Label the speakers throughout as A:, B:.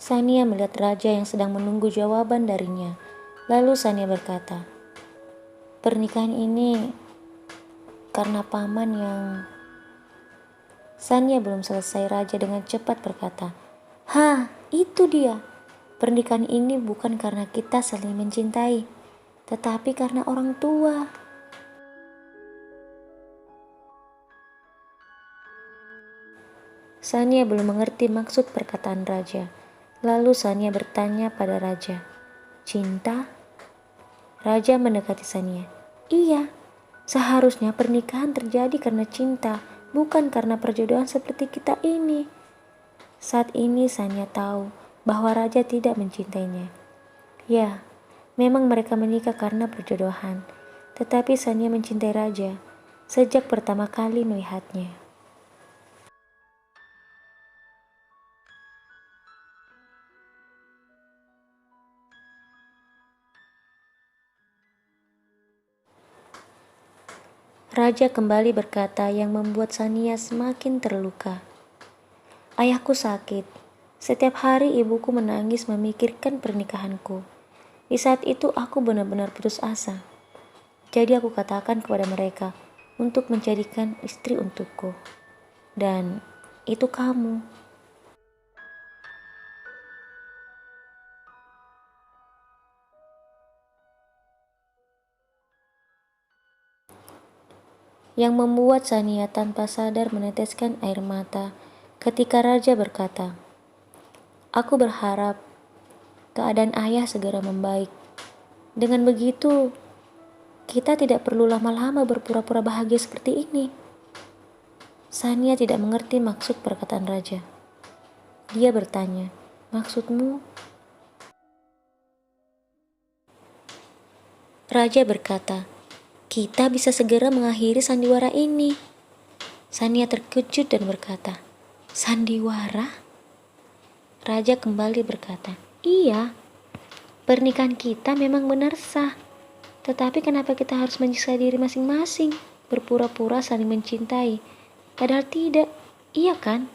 A: Sania melihat raja yang sedang menunggu jawaban darinya. Lalu Sania berkata, "Pernikahan ini karena paman yang..." Sania belum selesai, raja dengan cepat berkata, "Hah, itu dia. Pernikahan ini bukan karena kita saling mencintai, tetapi karena orang tua." Sania belum mengerti maksud perkataan raja. Lalu Sania bertanya pada raja, "Cinta?" Raja mendekati Sania. "Iya, seharusnya pernikahan terjadi karena cinta, bukan karena perjodohan seperti kita ini." Saat ini Sania tahu bahwa raja tidak mencintainya. Ya, memang mereka menikah karena perjodohan, tetapi Sania mencintai raja sejak pertama kali melihatnya. Raja kembali berkata yang membuat Sania semakin terluka. "Ayahku sakit. Setiap hari ibuku menangis memikirkan pernikahanku. Di saat itu aku benar-benar putus asa. Jadi aku katakan kepada mereka untuk menjadikan istri untukku. Dan itu kamu." Yang membuat Sania tanpa sadar meneteskan air mata ketika raja berkata, "Aku berharap keadaan ayah segera membaik. Dengan begitu, kita tidak perlu lama-lama berpura-pura bahagia seperti ini." Sania tidak mengerti maksud perkataan raja. Dia bertanya, "Maksudmu?" Raja berkata, "Kita bisa segera mengakhiri sandiwara ini." Sania terkejut dan berkata, "Sandiwara?" Raja kembali berkata, "Iya, pernikahan kita memang benar sah. Tetapi kenapa kita harus menyiksa diri masing-masing, berpura-pura saling mencintai, padahal tidak, iya kan?"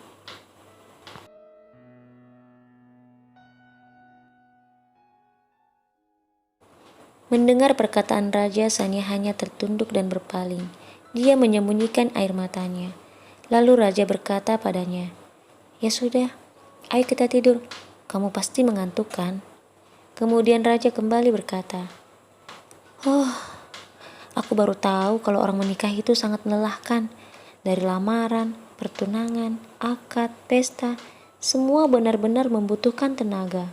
A: Mendengar perkataan raja, Sania hanya tertunduk dan berpaling. Dia menyembunyikan air matanya. Lalu raja berkata padanya, "Ya sudah, ayo kita tidur. Kamu pasti mengantuk kan?" Kemudian raja kembali berkata, "Oh, aku baru tahu kalau orang menikah itu sangat melelahkan. Dari lamaran, pertunangan, akad, pesta, semua benar-benar membutuhkan tenaga."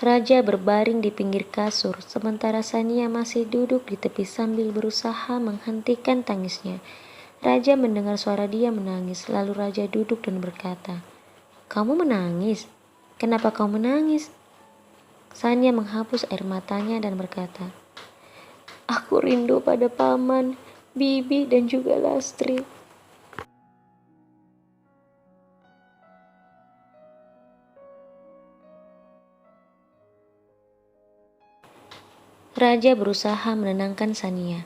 A: Raja berbaring di pinggir kasur, sementara Sania masih duduk di tepi sambil berusaha menghentikan tangisnya. Raja mendengar suara dia menangis, lalu raja duduk dan berkata, "Kamu menangis? Kenapa kau menangis?" Sania menghapus air matanya dan berkata, "Aku rindu pada paman, bibi, dan juga Lastri." Raja berusaha menenangkan Sania.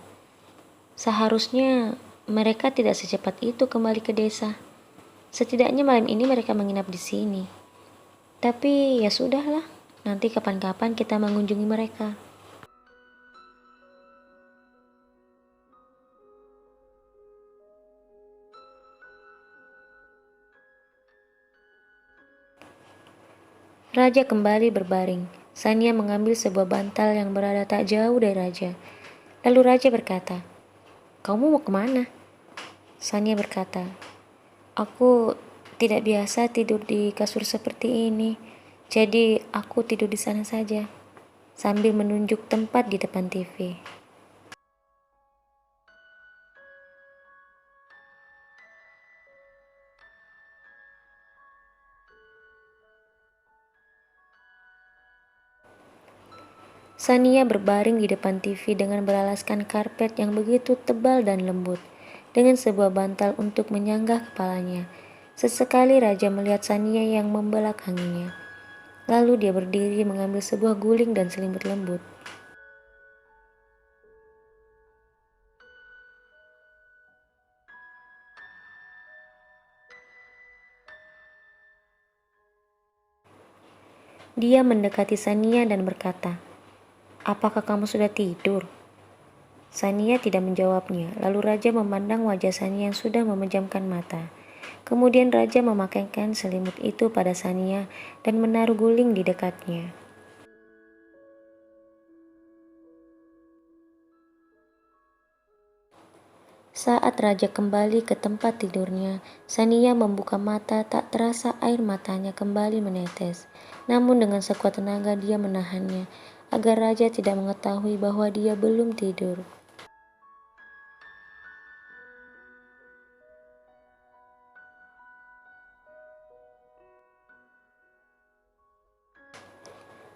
A: Seharusnya mereka tidak secepat itu kembali ke desa. Setidaknya malam ini mereka menginap di sini. Tapi ya sudahlah, nanti kapan-kapan kita mengunjungi mereka. Raja kembali berbaring. Sania mengambil sebuah bantal yang berada tak jauh dari raja. Lalu raja berkata, "Kamu mau kemana?" Sania berkata, "Aku tidak biasa tidur di kasur seperti ini, jadi aku tidur di sana saja," sambil menunjuk tempat di depan TV. Sania berbaring di depan TV dengan beralaskan karpet yang begitu tebal dan lembut, dengan sebuah bantal untuk menyanggah kepalanya. Sesekali raja melihat Sania yang membelakanginya. Lalu dia berdiri mengambil sebuah guling dan selimut lembut. Dia mendekati Sania dan berkata, "Apakah kamu sudah tidur?" Sania tidak menjawabnya, lalu Raja memandang wajah Sania yang sudah memejamkan mata. Kemudian Raja memakaikan selimut itu pada Sania dan menaruh guling di dekatnya. Saat Raja kembali ke tempat tidurnya, Sania membuka mata, tak terasa air matanya kembali menetes. Namun dengan sekuat tenaga dia menahannya, agar Raja tidak mengetahui bahwa dia belum tidur.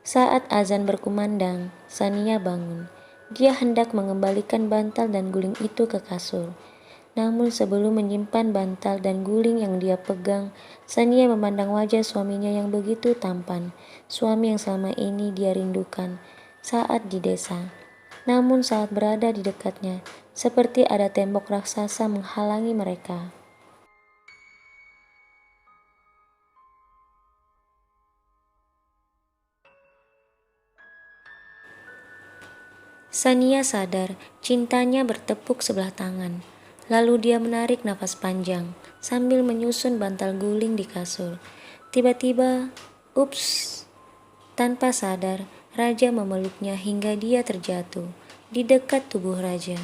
A: Saat azan berkumandang, Sania bangun. Dia hendak mengembalikan bantal dan guling itu ke kasur. Namun sebelum menyimpan bantal dan guling yang dia pegang, Sania memandang wajah suaminya yang begitu tampan, suami yang selama ini dia rindukan saat di desa. Namun saat berada di dekatnya, seperti ada tembok raksasa menghalangi mereka. Sania sadar cintanya bertepuk sebelah tangan. Lalu dia menarik nafas panjang sambil menyusun bantal guling di kasur. Tiba-tiba, ups, tanpa sadar, Raja memeluknya hingga dia terjatuh di dekat tubuh Raja.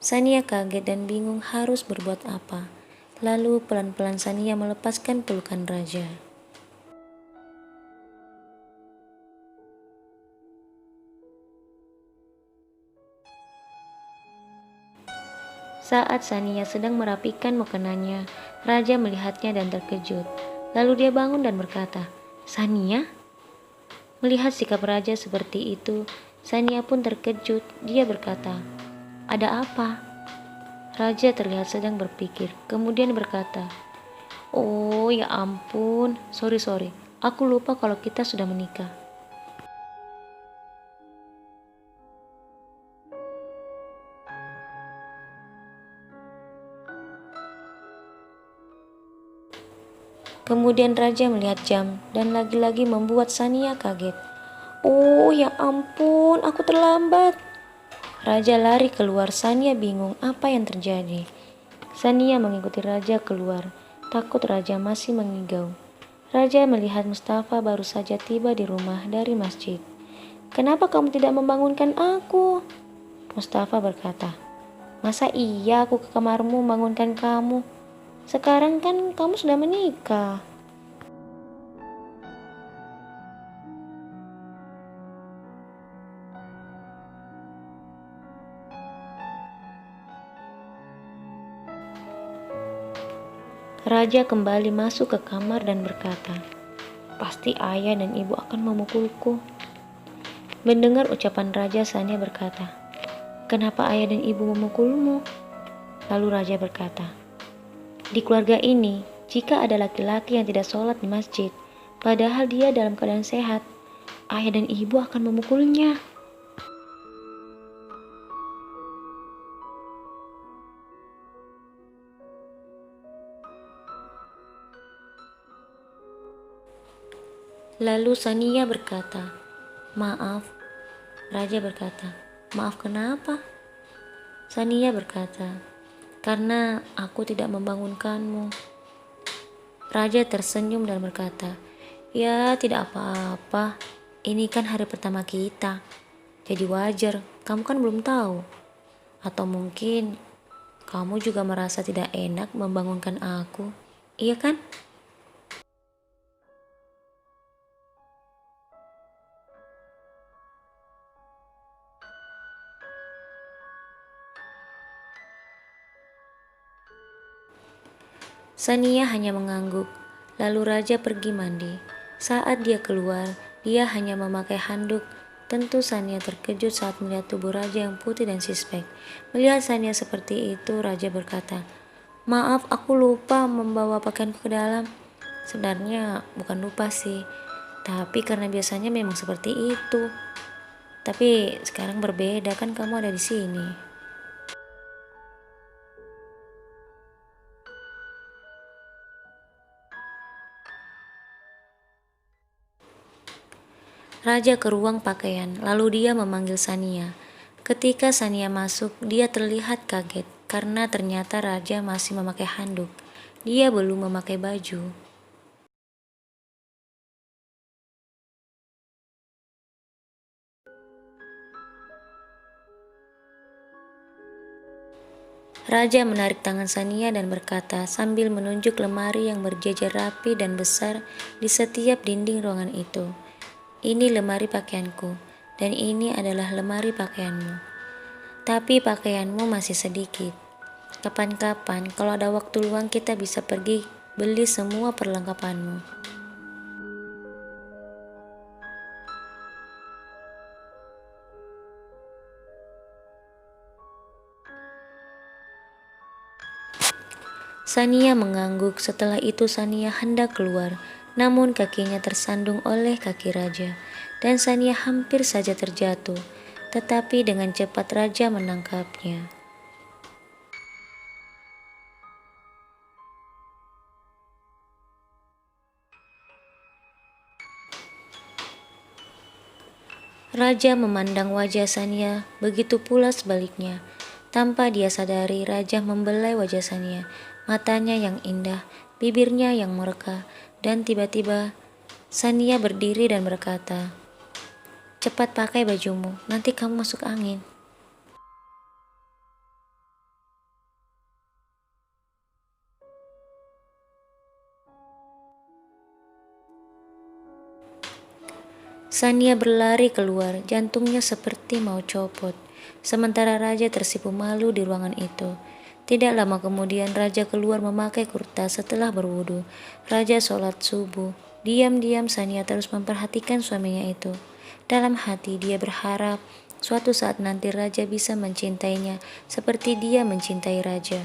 A: Sania kaget dan bingung harus berbuat apa. Lalu pelan-pelan Sania melepaskan pelukan Raja. Saat Sania sedang merapikan mukenanya, Raja melihatnya dan terkejut. Lalu dia bangun dan berkata, "Sania?" Melihat sikap Raja seperti itu, Sania pun terkejut. Dia berkata, "Ada apa?" Raja terlihat sedang berpikir, kemudian berkata, "Oh ya ampun, sorry. Aku lupa kalau kita sudah menikah." Kemudian Raja melihat jam dan lagi-lagi membuat Sania kaget. "Oh ya ampun, aku terlambat." Raja lari keluar, Sania bingung apa yang terjadi. Sania mengikuti Raja keluar, takut Raja masih mengigau. Raja melihat Mustafa baru saja tiba di rumah dari masjid. "Kenapa kamu tidak membangunkan aku?" Mustafa berkata, "Masa iya aku ke kamarmu membangunkan kamu? Sekarang kan kamu sudah menikah." Raja kembali masuk ke kamar dan berkata, "Pasti ayah dan ibu akan memukulku." Mendengar ucapan Raja, Sania berkata, "Kenapa ayah dan ibu memukulmu?" Lalu Raja berkata, "Di keluarga ini, jika ada laki-laki yang tidak sholat di masjid, padahal dia dalam keadaan sehat, ayah dan ibu akan memukulnya." Lalu Sania berkata, "Maaf." Raja berkata, "Maaf kenapa?" Sania berkata, "Karena aku tidak membangunkanmu." Raja tersenyum dan berkata, "Ya, tidak apa-apa. Ini kan hari pertama kita. Jadi wajar, kamu kan belum tahu. Atau mungkin kamu juga merasa tidak enak membangunkan aku. Iya kan?" Sania hanya mengangguk. Lalu Raja pergi mandi. Saat dia keluar, dia hanya memakai handuk. Tentu Sania terkejut saat melihat tubuh Raja yang putih dan sispek. Melihat Sania seperti itu, Raja berkata, "Maaf, aku lupa membawa pakaianku ke dalam." Sebenarnya bukan lupa sih, Tapi karena biasanya memang seperti itu. Tapi sekarang berbeda, kan kamu ada di sini. Raja ke ruang pakaian, lalu dia memanggil Sania. Ketika Sania masuk, dia terlihat kaget karena ternyata Raja masih memakai handuk. Dia belum memakai baju. Raja menarik tangan Sania dan berkata sambil menunjuk lemari yang berjejer rapi dan besar di setiap dinding ruangan itu. Ini lemari pakaianku, dan ini adalah lemari pakaianmu. Tapi pakaianmu masih sedikit. Kapan-kapan kalau ada waktu luang kita bisa pergi beli semua perlengkapanmu. Sania mengangguk. Setelah itu Sania hendak keluar, namun kakinya tersandung oleh kaki Raja, dan Sania hampir saja terjatuh. Tetapi dengan cepat Raja menangkapnya. Raja memandang wajah Sania, begitu pula sebaliknya. Tanpa dia sadari, Raja membelai wajah Sania, matanya yang indah, bibirnya yang mereka, dan tiba-tiba Sania berdiri dan berkata, "Cepat pakai bajumu, nanti kamu masuk angin." Sania berlari keluar, jantungnya seperti mau copot. Sementara Raja tersipu malu di ruangan itu. Tidak lama kemudian Raja keluar memakai kurta setelah berwudu. Raja sholat subuh. Diam-diam Sania terus memperhatikan suaminya itu. Dalam hati dia berharap suatu saat nanti Raja bisa mencintainya seperti dia mencintai Raja.